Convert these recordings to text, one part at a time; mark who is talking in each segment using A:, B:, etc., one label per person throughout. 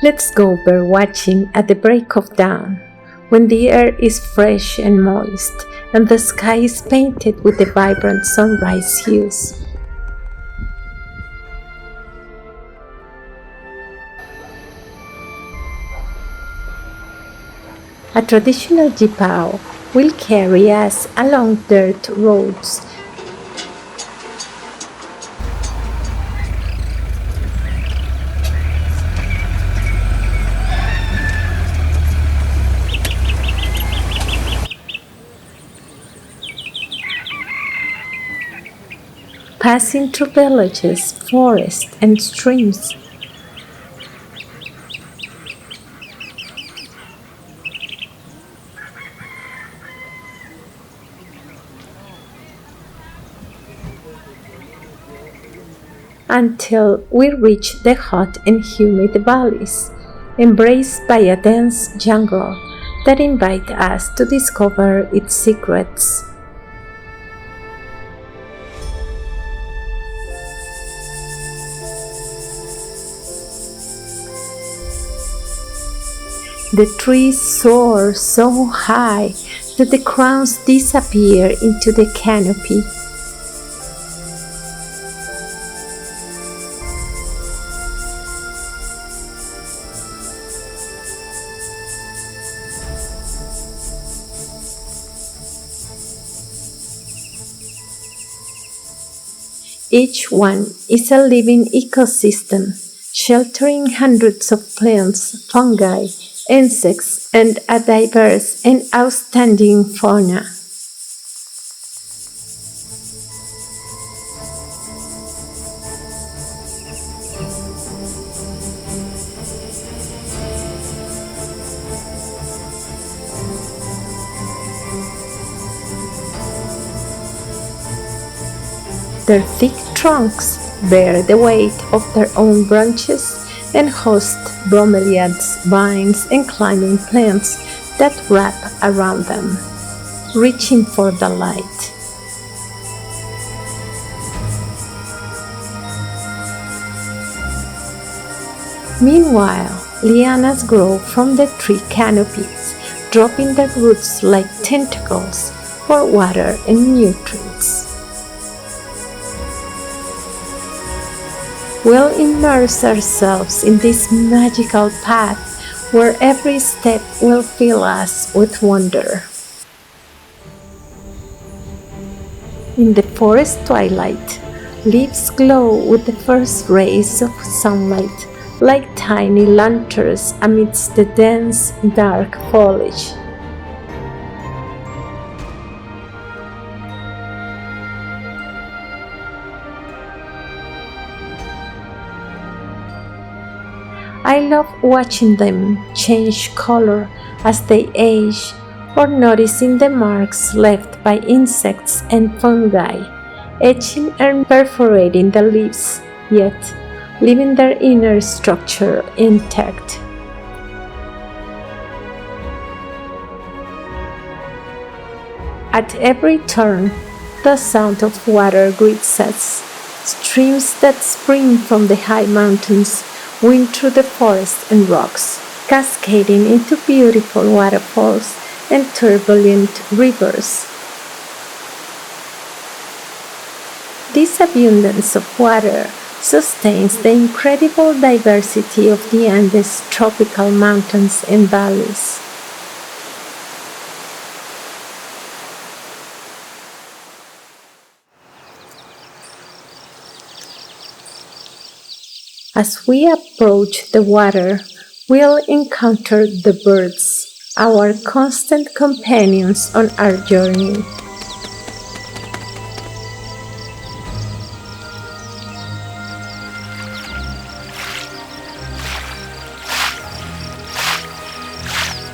A: Let's go bird watching at the break of dawn, when the air is fresh and moist, and the sky is painted with the vibrant sunrise hues. A traditional jeepao will carry us along dirt roads, passing through villages, forests, and streams. Until we reach the hot and humid valleys, embraced by a dense jungle that invite us to discover its secrets. The trees soar so high that the crowns disappear into the canopy. Each one is a living ecosystem, sheltering hundreds of plants, fungi, insects, and a diverse and outstanding fauna. Their thick trunks bear the weight of their own branches and host bromeliads, vines, and climbing plants that wrap around them, reaching for the light. Meanwhile, lianas grow from the tree canopies, dropping their roots like tentacles for water and nutrients. We'll immerse ourselves in this magical path where every step will fill us with wonder. In the forest twilight, leaves glow with the first rays of sunlight, like tiny lanterns amidst the dense, dark foliage. I love watching them change color as they age, or noticing the marks left by insects and fungi, etching and perforating the leaves, yet leaving their inner structure intact. At every turn, the sound of water greets us, streams that spring from the high mountains wind through the forest and rocks, cascading into beautiful waterfalls and turbulent rivers. This abundance of water sustains the incredible diversity of the Andes tropical mountains and valleys. As we approach the water, we'll encounter the birds, our constant companions on our journey.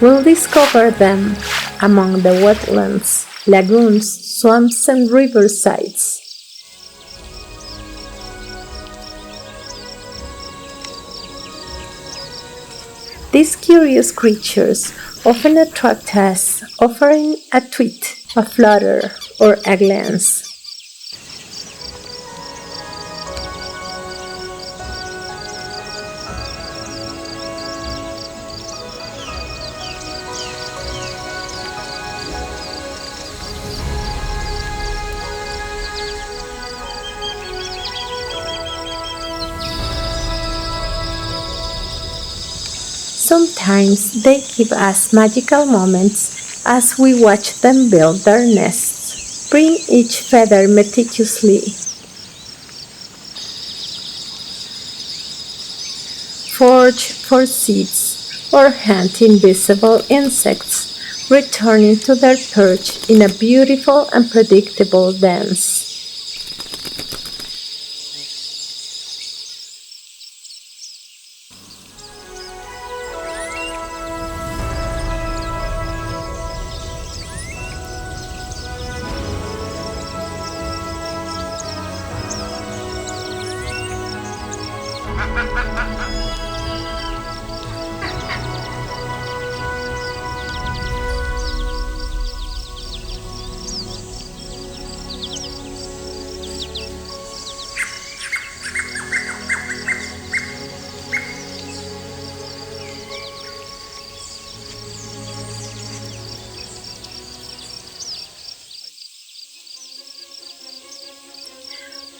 A: We'll discover them among the wetlands, lagoons, swamps, and riversides. These curious creatures often attract us, offering a tweet, a flutter, or a glance. Sometimes they give us magical moments as we watch them build their nests. Bring each feather meticulously, forage for seeds, or hunt invisible insects, returning to their perch in a beautiful and predictable dance.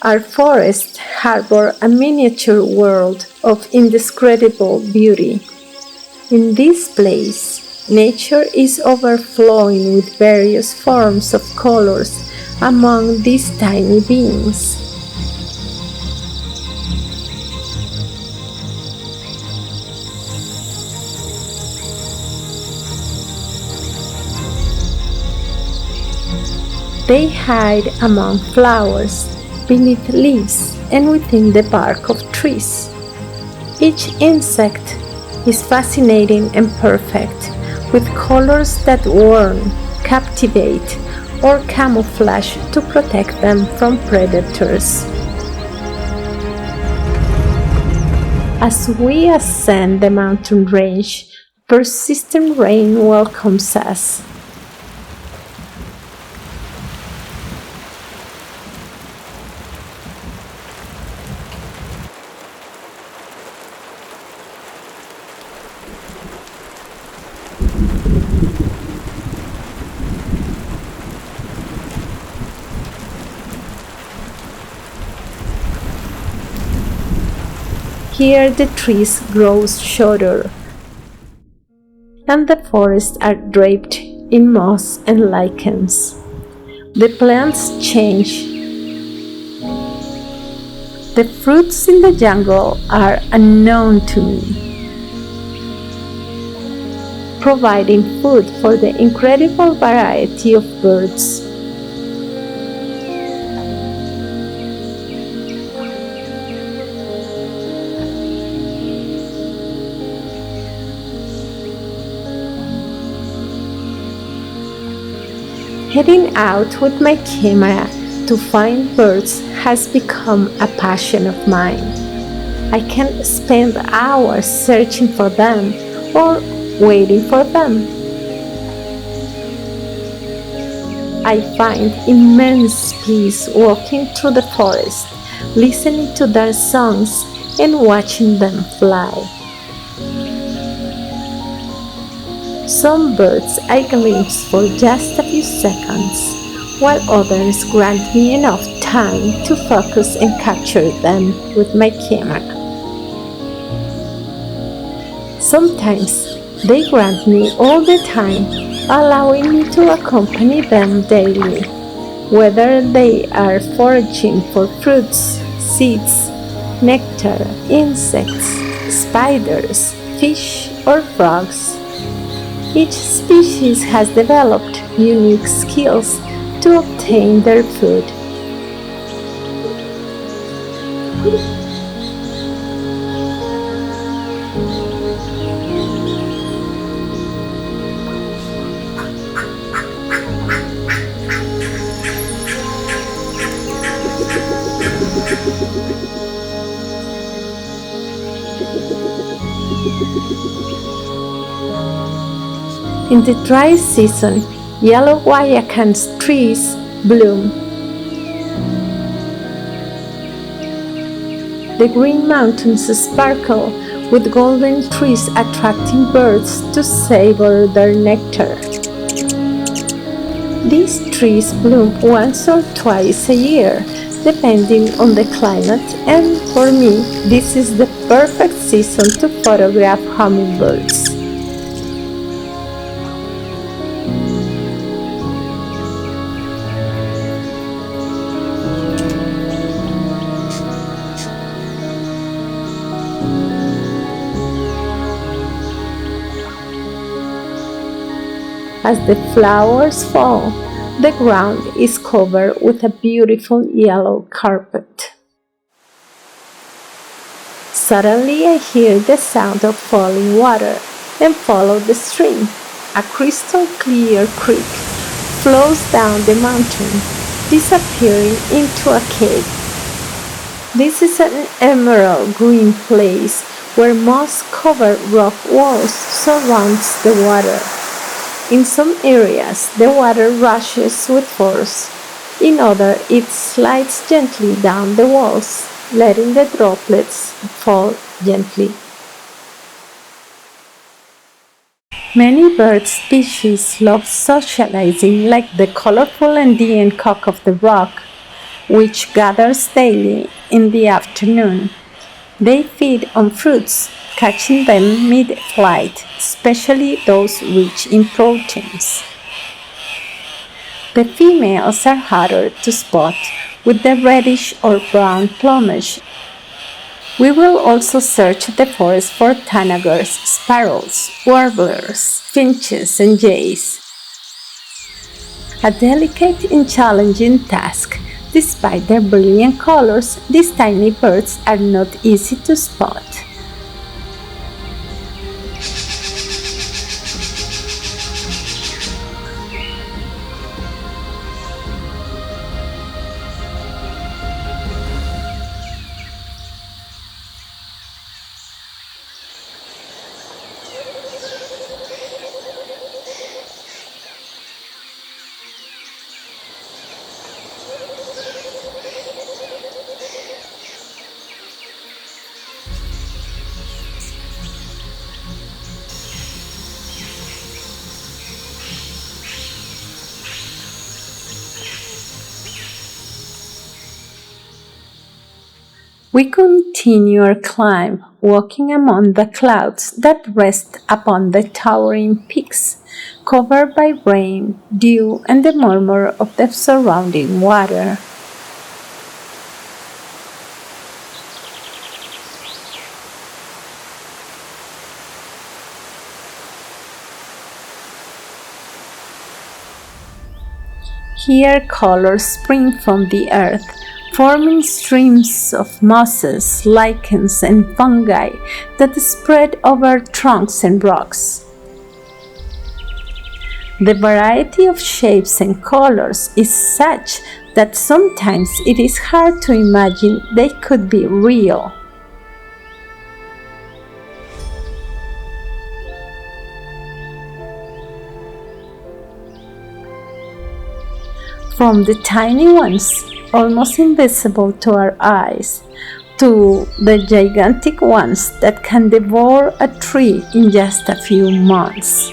A: Our forests harbor a miniature world of indescribable beauty. In this place, nature is overflowing with various forms of colors among these tiny beings. They hide among flowers, beneath leaves, and within the bark of trees. Each insect is fascinating and perfect, with colors that warn, captivate, or camouflage to protect them from predators. As we ascend the mountain range, persistent rain welcomes us. Here the trees grow shorter, and the forests are draped in moss and lichens. The plants change. The fruits in the jungle are unknown to me, providing food for the incredible variety of birds. Heading out with my camera to find birds has become a passion of mine. I can spend hours searching for them or waiting for them. I find immense peace walking through the forest, listening to their songs and watching them fly. Some birds I glimpse for just a few seconds, while others grant me enough time to focus and capture them with my camera. Sometimes they grant me all the time, allowing me to accompany them daily, whether they are foraging for fruits, seeds, nectar, insects, spiders, fish, or frogs. Each species has developed unique skills to obtain their food. In the dry season, yellow guayacan trees bloom. The green mountains sparkle with golden trees attracting birds to savor their nectar. These trees bloom once or twice a year, depending on the climate, and for me, this is the perfect season to photograph hummingbirds. As the flowers fall, the ground is covered with a beautiful yellow carpet. Suddenly I hear the sound of falling water and follow the stream. A crystal clear creek flows down the mountain, disappearing into a cave. This is an emerald green place where moss-covered rock walls surrounds the water. In some areas, the water rushes with force. In others, it slides gently down the walls, letting the droplets fall gently. Many bird species love socializing, like the colorful Andean cock of the rock, which gathers daily in the afternoon. They feed on fruits, catching them mid-flight, especially those rich in proteins. The females are harder to spot with the reddish or brown plumage. We will also search the forest for tanagers, sparrows, warblers, finches, and jays. A delicate and challenging task. Despite their brilliant colors, these tiny birds are not easy to spot. We continue our climb, walking among the clouds that rest upon the towering peaks, covered by rain, dew, and the murmur of the surrounding water. Here colors spring from the earth, forming streams of mosses, lichens, and fungi that spread over trunks and rocks. The variety of shapes and colors is such that sometimes it is hard to imagine they could be real. From the tiny ones, almost invisible to our eyes, to the gigantic ones that can devour a tree in just a few months.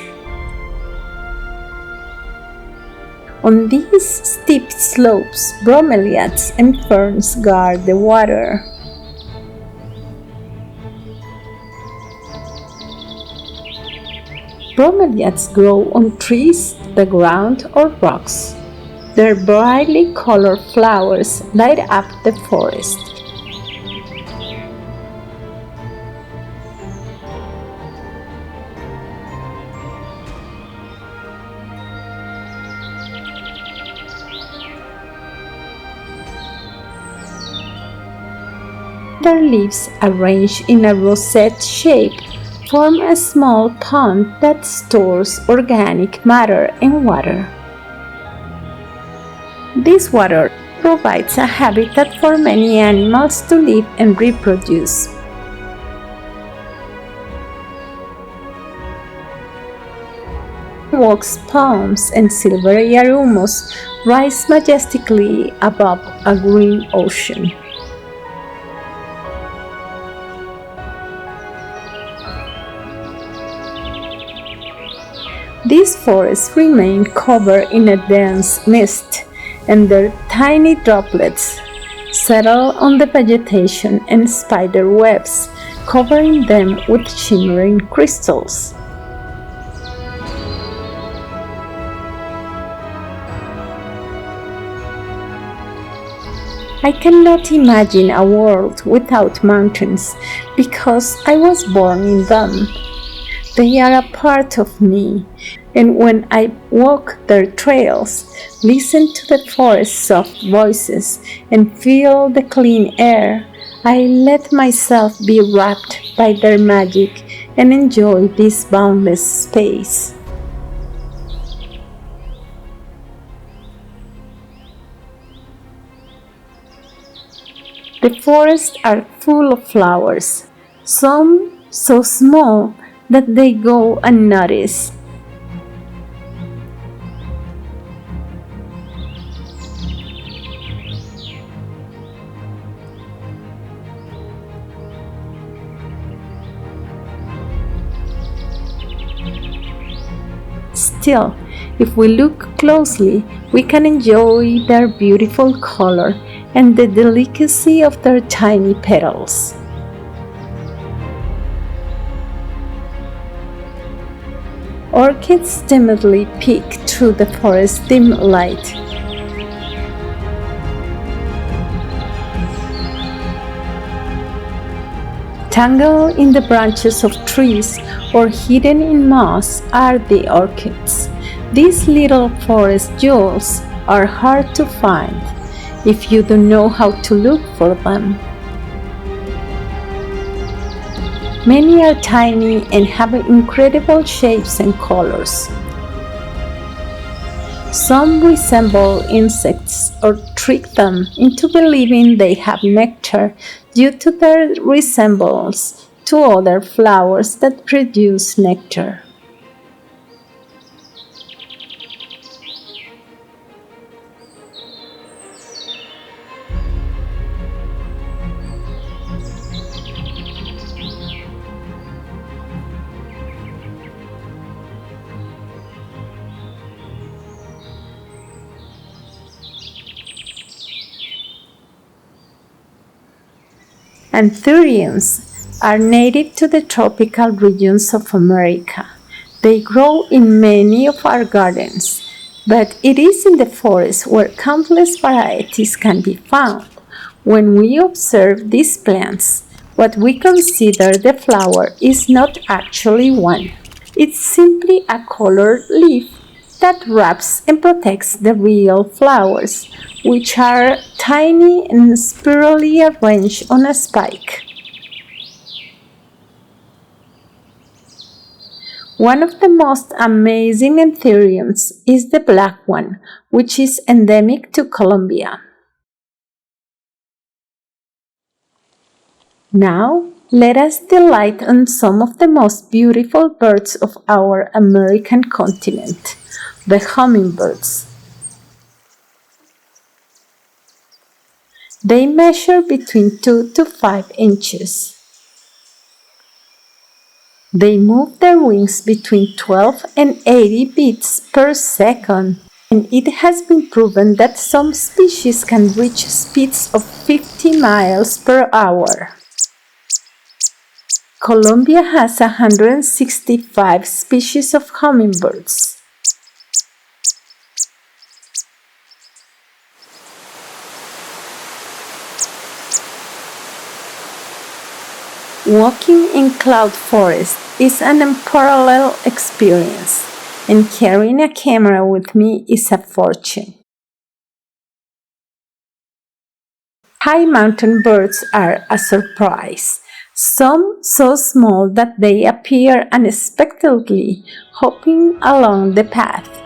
A: On these steep slopes, bromeliads and ferns guard the water. Bromeliads grow on trees, the ground, or rocks. Their brightly colored flowers light up the forest. Their leaves, arranged in a rosette shape, form a small pond that stores organic matter and water. This water provides a habitat for many animals to live and reproduce. Wax palms and silvery arumos rise majestically above a green ocean. These forests remain covered in a dense mist, and their tiny droplets settle on the vegetation and spider webs, covering them with shimmering crystals. I cannot imagine a world without mountains because I was born in them. They are a part of me, and when I walk their trails, listen to the forest's soft voices, and feel the clean air, I let myself be wrapped by their magic and enjoy this boundless space. The forests are full of flowers, some so small that they go unnoticed. Still, if we look closely, we can enjoy their beautiful color and the delicacy of their tiny petals. Orchids timidly peek through the forest's dim light. Tangled in the branches of trees or hidden in moss are the orchids. These little forest jewels are hard to find if you don't know how to look for them. Many are tiny and have incredible shapes and colors. Some resemble insects or trick them into believing they have nectar due to their resemblance to other flowers that produce nectar. Anthuriums are native to the tropical regions of America. They grow in many of our gardens, but it is in the forest where countless varieties can be found. When we observe these plants, what we consider the flower is not actually one. It's simply a colored leaf that wraps and protects the real flowers, which are tiny and spirally arranged on a spike. One of the most amazing anthuriums is the black one, which is endemic to Colombia. Now, let us delight on some of the most beautiful birds of our American continent, the hummingbirds. They measure between 2 to 5 inches. They move their wings between 12 and 80 beats per second, and it has been proven that some species can reach speeds of 50 miles per hour. Colombia has 165 species of hummingbirds. Walking in cloud forest is an unparalleled experience, and carrying a camera with me is a fortune. High mountain birds are a surprise, some so small that they appear unexpectedly hopping along the path.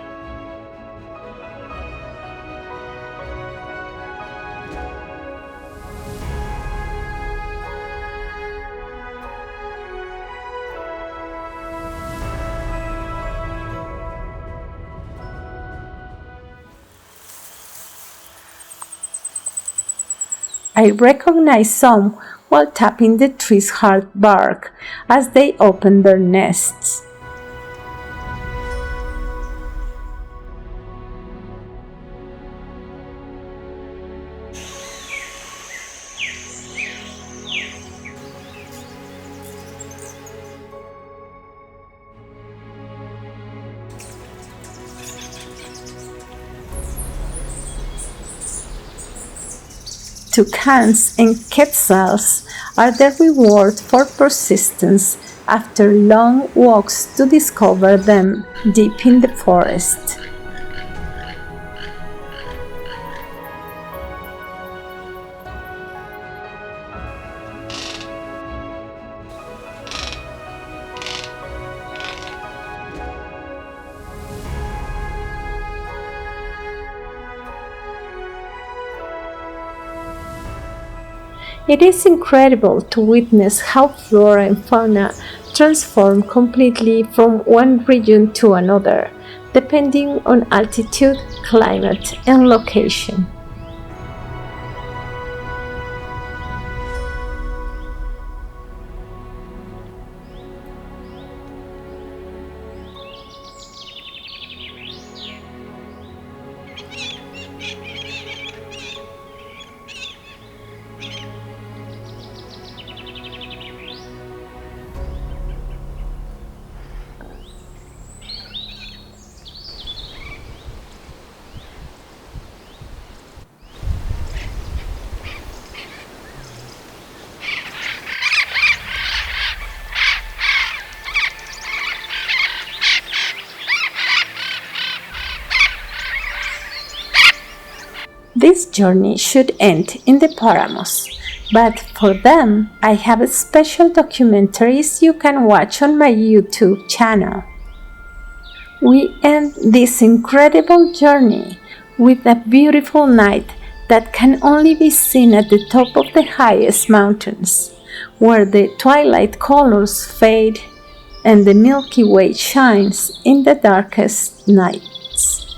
A: I recognize some while tapping the tree's hard bark as they open their nests. Toucans and quetzals are the reward for persistence after long walks to discover them deep in the forest. It is incredible to witness how flora and fauna transform completely from one region to another, depending on altitude, climate, and location. This journey should end in the Paramos, but for them I have special documentaries you can watch on my YouTube channel. We end this incredible journey with a beautiful night that can only be seen at the top of the highest mountains, where the twilight colors fade and the Milky Way shines in the darkest nights.